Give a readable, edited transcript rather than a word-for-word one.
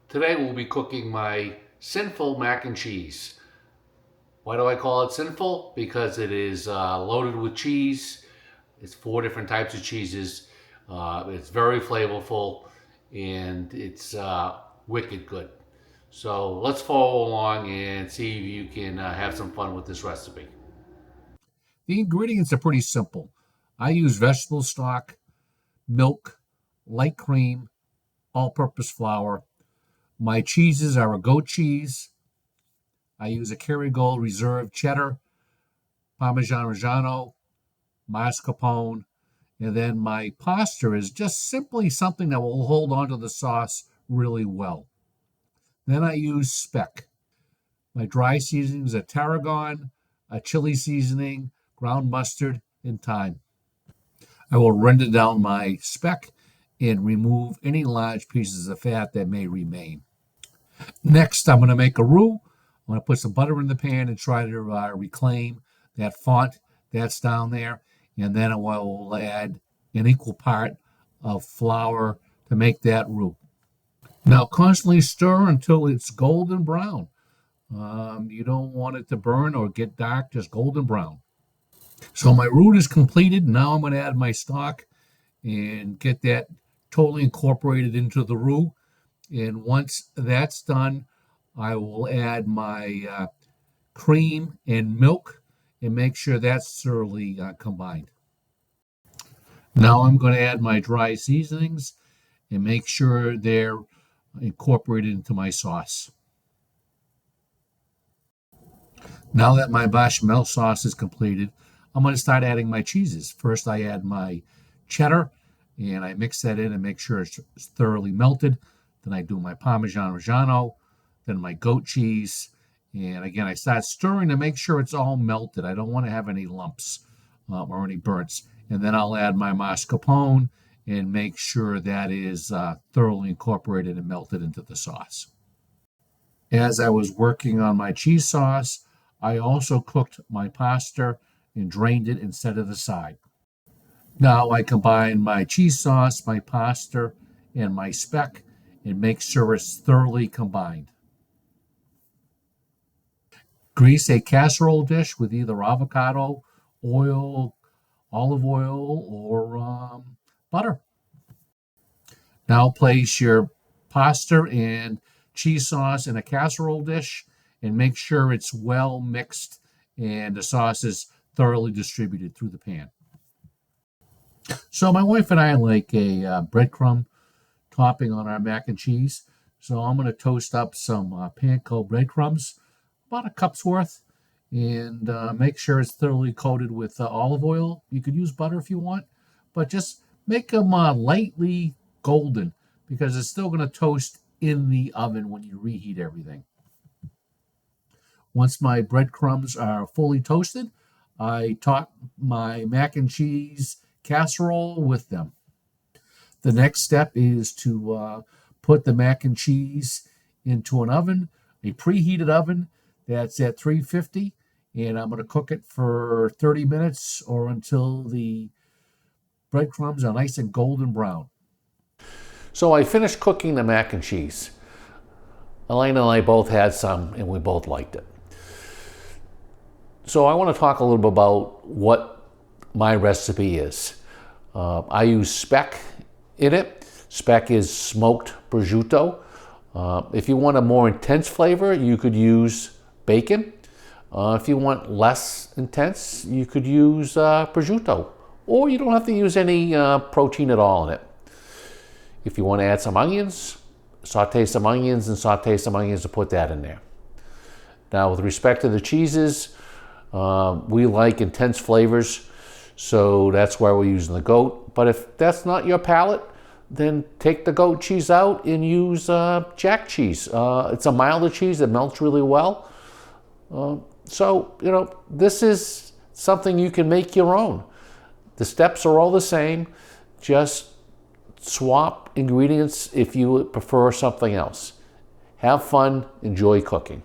Today we'll be cooking my Sinful Mac and Cheese. Why do I call it sinful? Because it is loaded with cheese. It's 4 different types of cheeses. It's very flavorful and it's wicked good. So let's follow along and see if you can have some fun with this recipe. The ingredients are pretty simple. I use vegetable stock, milk, light cream, all-purpose flour. My cheeses are a goat cheese. I use a Kerrygold reserve cheddar, parmigiana reggiano, mascarpone, and then my pasta is just simply something that will hold onto the sauce really well. Then I use speck. My dry seasonings are tarragon, a chili seasoning, ground mustard, and thyme. I will render down my speck and remove any large pieces of fat that may remain. Next, I'm going to make a roux. I'm going to put some butter in the pan and try to reclaim that font that's down there. And then I will add an equal part of flour to make that roux. Now constantly stir until it's golden brown. You don't want it to burn or get dark, just golden brown. So my roux is completed. Now I'm going to add my stock and get that totally incorporated into the roux. And once that's done, I will add my cream and milk and make sure that's thoroughly combined. Now I'm going to add my dry seasonings and make sure they're incorporated into my sauce. Now that my bechamel sauce is completed, I'm going to start adding my cheeses. First, I add my cheddar, and I mix that in and make sure it's thoroughly melted. Then I do my Parmigiano Reggiano, then my goat cheese, and again, I start stirring to make sure it's all melted. I don't want to have any lumps or any burns. And then I'll add my mascarpone and make sure that is thoroughly incorporated and melted into the sauce. As I was working on my cheese sauce, I also cooked my pasta and drained it and set it aside. Now I combine my cheese sauce, my pasta, and my speck and make sure it's thoroughly combined. Grease a casserole dish with either avocado, oil, olive oil, or butter. Now place your pasta and cheese sauce in a casserole dish and make sure it's well mixed and the sauce is thoroughly distributed through the pan. So my wife and I like a breadcrumb topping on our mac and cheese. So I'm going to toast up some panko breadcrumbs, about a cup's worth, and make sure it's thoroughly coated with olive oil. You could use butter if you want, but just make them lightly golden because it's still going to toast in the oven when you reheat everything. Once my breadcrumbs are fully toasted, I top my mac and cheese casserole with them. The next step is to put the mac and cheese into an oven, a preheated oven that's at 350, and I'm going to cook it for 30 minutes or until the breadcrumbs are nice and golden brown. So I finished cooking the mac and cheese. Elena and I both had some and we both liked it. So I want to talk a little bit about what my recipe is. I use speck in it. Speck is smoked prosciutto. If you want a more intense flavor, you could use bacon. If you want less intense, you could use prosciutto. Or you don't have to use any protein at all in it. If you want to add some onions, saute some onions and saute some onions to put that in there. Now with respect to the cheeses, we like intense flavors, so that's why we're using the goat. But if that's not your palate, then take the goat cheese out and use jack cheese. It's a milder cheese that melts really well. So, this is something you can make your own. The steps are all the same. Just swap ingredients if you prefer something else. Have fun, enjoy cooking.